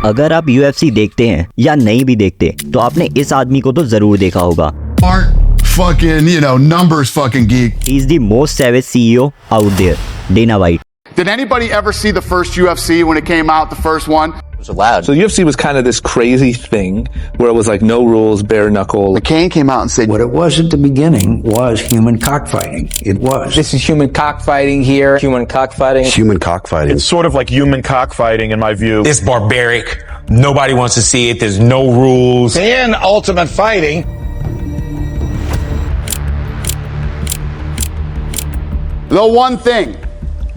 अगर आप UFC देखते हैं या नहीं भी देखते तो आपने इस आदमी को तो जरूर देखा होगा। Fucking, numbers fucking geek. He is the most savage CEO out there, Dana White. Did anybody ever see the first UFC when it came out, the first one? It was allowed. So UFC was kind of this crazy thing where it was like no rules, bare knuckle. McCain came out and said, What it was at the beginning was human cockfighting. It was. This is human cockfighting here. Human cockfighting. human cockfighting. It's sort of like human cockfighting in my view. It's barbaric. Nobody wants to see it. There's no rules. In Ultimate Fighting, The one thing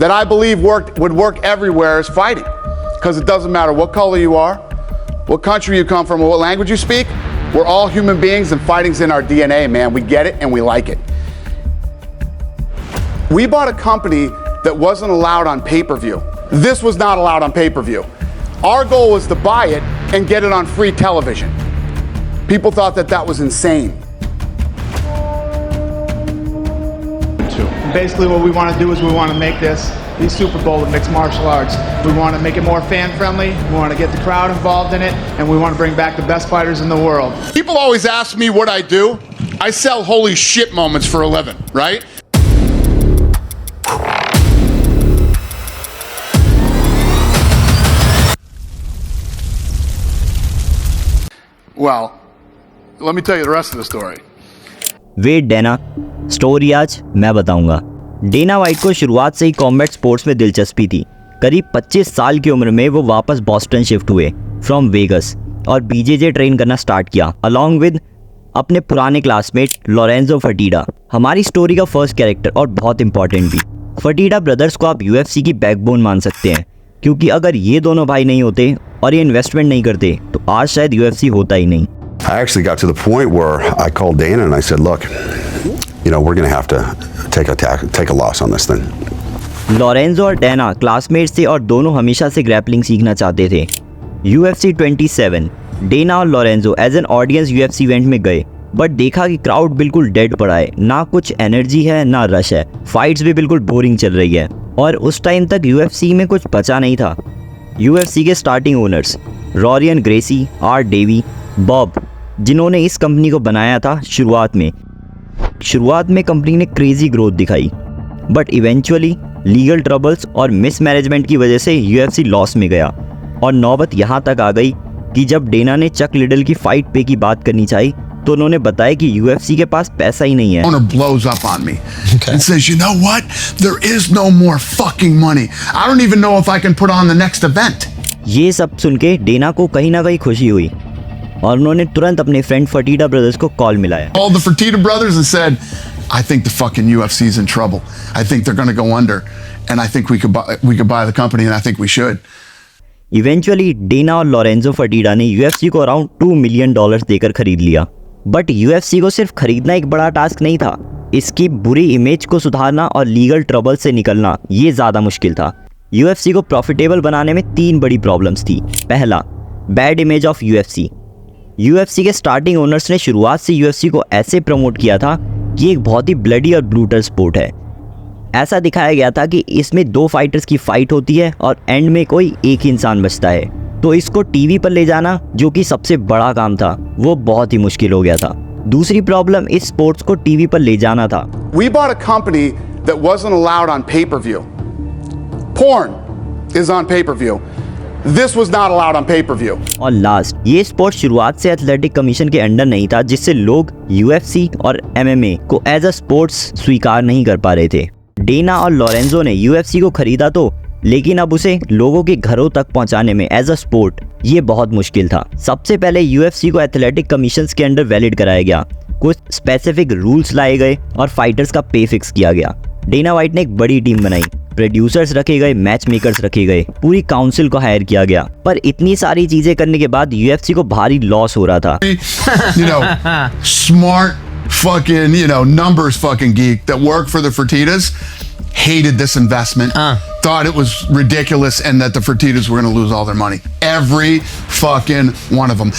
that I believe would work everywhere is fighting. Because it doesn't matter what color you are, what country you come from, or what language you speak. We're all human beings and fighting's in our DNA, man. We get it and we like it. We bought a company that wasn't allowed on pay-per-view. This was not allowed on pay-per-view. Our goal was to buy it and get it on free television. People thought that was insane. Basically what we want to do is we want to make the Super Bowl of mixed martial arts. We want to make it more fan friendly, we want to get the crowd involved in it, and we want to bring back the best fighters in the world. People always ask me what I do. I sell holy shit moments for a living, right? Well, let me tell you the rest of the story. Wait Dana, story आज मैं बताऊंगा। Dana white को शुरुआत से ही combat sports में दिलचस्पी थी। करीब 25 साल की उम्र में वो वापस बॉस्टन शिफ्ट हुए फ्रॉम वेगस और बीजेजे ट्रेन करना स्टार्ट किया अलॉन्ग विद अपने पुराने क्लासमेट लोरेंजो फर्टीडा। हमारी स्टोरी का फर्स्ट कैरेक्टर और बहुत इंपॉर्टेंट भी। फर्टीडा ब्रदर्स को आप UFC की बैकबोन मान सकते हैं, क्योंकि अगर ये दोनों भाई नहीं होते और ये इन्वेस्टमेंट नहीं करते तो आज शायद UFC होता ही नहीं। I actually got to the point where I called Dana and I said, look, we're going to have to take a loss on this thing. Lorenzo और डेना क्लासमेट्स थे और दोनों हमेशा से ग्रैपलिंग सीखना चाहते थे। UFC 27 डेना और Lorenzo as an audience UFC event में गए, बट देखा कि क्राउड बिल्कुल डेड पड़ा है, ना कुछ एनर्जी है ना रश है, फाइट्स भी बिल्कुल बोरिंग चल रही है और उस टाइम तक UFC में कुछ बचा नहीं था। UFC के starting owners Rorion Gracie, Art Davie, Bob, जिन्होंने इस कंपनी को बनाया था, शुरुआत में कंपनी ने क्रेजी ग्रोथ दिखाई, बट इवेंचुअली लीगल ट्रबल्स और मिसमैनेजमेंट की वजह से UFC लॉस में गया और नौबत यहाँ तक आ गई कि जब डेना ने चक लिडल की फाइट पे की बात करनी चाहिए तो उन्होंने बताया कि UFC के पास पैसा ही नहीं है। Owner blows up on me and says, you know what? There is no more fucking money. I don't even know if I can put on the next event. ये सब सुन के डेना को कहीं ना कहीं खुशी हुई और उन्होंने तुरंत अपने फ्रेंड फर्टीडा ब्रदर्स को कॉल मिलाया। Called the Fertitta brothers and said, I think the fucking UFC is in trouble. I think they're going to go under, and I think we could buy the company, and I think we should. Eventually Dana और Lorenzo Fertitta ने UFC को around $2 million देकर खरीद लिया। But UFC को सिर्फ खरीदना एक बड़ा टास्क नहीं था, इसकी बुरी इमेज को सुधारना और लीगल ट्रबल से निकलना ये ज़्यादा मुश्किल था। UFC को प्रॉफिटेबल बनाने में 3 बड़ी प्रॉब्लम्स थी। पहला, बैड इमेज ऑफ UFC के स्टार्टिंग ओनर्स ने शुरुआत से UFC को ऐसे प्रमोट किया था कि एक बहुत ही ब्लडी और ब्रूटल स्पोर्ट है। ऐसा दिखाया गया था कि इसमें 2 फाइटर्स की फाइट होती है और एंड में कोई एक ही इंसान बचता है, तो इसको टीवी पर ले जाना, जो कि सबसे बड़ा काम था, वो बहुत ही मुश्किल हो गया था। दूसरी प्रॉब्लम इस स्पोर्ट्स को टीवी पर ले जाना था। We bought a company that wasn't allowed on pay-per-view. Porn is on pay-per-view. This was not allowed on pay-per-view. और लास्ट, ये स्पोर्ट शुरुआत से एथलेटिक कमीशन के अंडर नहीं था, जिससे लोग UFC और MMA को एज अ स्पोर्ट्स स्वीकार नहीं कर पा रहे थे। डेना और लोरेंजो ने UFC को खरीदा तो, लेकिन अब उसे लोगों के घरों तक पहुंचाने में एज अ स्पोर्ट ये बहुत मुश्किल था। सबसे पहले UFC को एथलेटिक कमीशंस के अंडर वैलिड कराया गया, कुछ स्पेसिफिक रूल्स लाए गए और फाइटर्स का पे फिक्स किया गया। डेना वाइट ने एक बड़ी टीम बनाई, प्रोड्यूसर्स रखे गए, मैच मेकर्स रखे गए, पूरी काउंसिल को हायर किया गया, पर इतनी सारी चीजें करने के बाद UFC को भारी लॉस हो रहा था। Smart fucking, numbers fucking geek that worked for the Fertittas hated this investment, thought it was ridiculous and that the Fertittas were going to lose all their money. Every fucking one of them.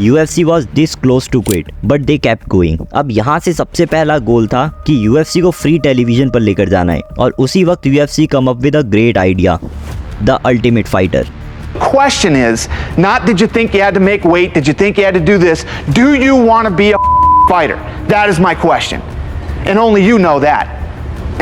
UFC was this close to quit, but they kept going. अब यहाँ से सबसे पहला गोल था कि UFC को free television पर लेकर जाना है और उसी वक्त UFC come up with a great idea, The Ultimate Fighter। Question is not did you think you had to make weight, did you think you had to do this? Do you want to be a fighter? That is my question. And only you know that.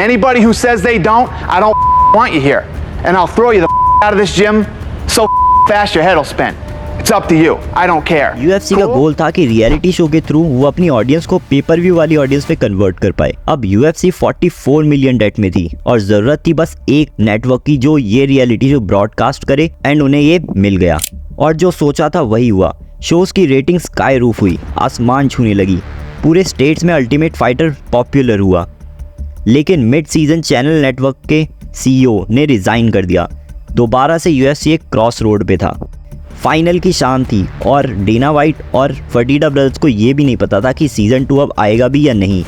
Anybody who says they don't, I don't want you here. And I'll throw you the out of this gym so fast your head will spin. It's up to you. I don't care. UFC का गोल था कि reality show के through वो अपनी audience को pay per view वाली audience पे convert कर पाए। अब UFC 44 मिलियन डेट में थी और जरूरत थी बस एक नेटवर्क की जो ये रियलिटी शो ब्रॉडकास्ट करे, एंड उन्हें ये मिल गया। और जो सोचा था वही हुआ। शोज की रेटिंग स्काई रूफ हुई, आसमान छूने लगी। पूरे स्टेट्स में अल्टीमेट फाइटर पॉपुलर हुआ। लेकिन मिड सीजन चैनल नेटवर्क के CEO ने रिजाइन कर दिया। दोबारा से UFC एक क्रॉस रोड पे था। फाइनल की शाम थी और डेना वाइट और फर्टिटा ब्रदर्स को ये भी नहीं पता था कि सीज़न 2 अब आएगा भी या नहीं।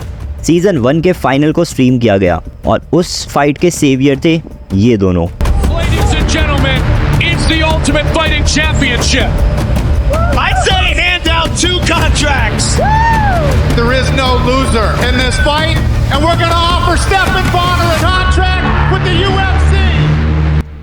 सीज़न 1 के फाइनल को स्ट्रीम किया गया और उस फाइट के सेवियर थे ये दोनों। Ladies and gentlemen, it's the Ultimate Fighting Championship. I say hand down 2 contracts. There is no loser in this fight, and we're going to offer Stephan Bonner a contract with the UFC.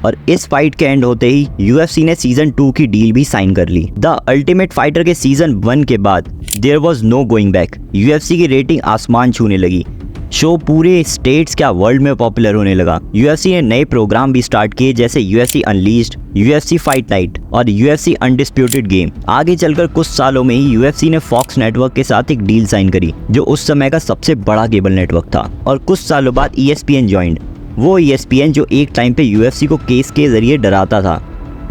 और इस fight के and होते ही UFC ने season 2 की deal भी sign कर ली। The ultimate fighter के सीजन 1 के बाद there was no going back. UFC की रेटिंग आसमान छूने लगी। शो पूरे स्टेट्स क्या वर्ल्ड में पॉपुलर होने लगा। UFC ने नए प्रोग्राम भी स्टार्ट किए जैसे UFC unleashed, UFC fight night और UFC अनडिस्प्यूटेड गेम। आगे चलकर कुछ सालों में ही UFC ने फॉक्स नेटवर्क के साथ एक डील साइन करी जो उस समय का सबसे बड़ा केबल नेटवर्क था। और कुछ सालों बाद ESPN ज्वाइंड, वो ESPN जो एक टाइम पे UFC को केस के जरिए डराता था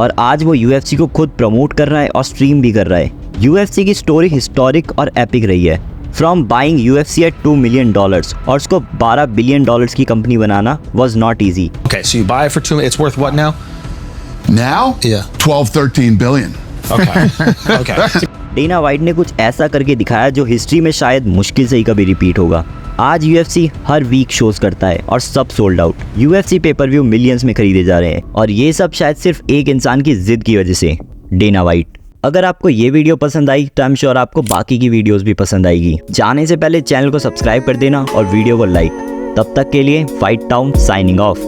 और आज वो UFC को खुद प्रमोट कर रहा है और स्ट्रीम भी कर रहा है। UFC की स्टोरी हिस्टोरिक और एपिक रही है। From buying UFC at $2 million और उसको $12 बिलियन की company banana was not easy. Okay, so you buy it for $2 million. It's worth what now? Now? Yeah. 12-13 billion. Okay. Okay. Dana White ने कुछ ऐसा करके दिखाया जो हिस्ट्री में शायद मुश्किल से ही कभी रिपीट होगा। आज UFC हर वीक शोज करता है और सब sold out. UFC pay per view millions में खरीदे जा रहे हैं और ये सब शायद सिर्फ एक इंसान की जिद की वजह से, डेना वाइट। अगर आपको ये वीडियो पसंद आई तो आई एम श्योर आपको बाकी की वीडियोस भी पसंद आएगी। जाने से पहले चैनल को सब्सक्राइब कर देना और वीडियो को लाइक। तब तक के लिए फाइट टाउन साइनिंग ऑफ।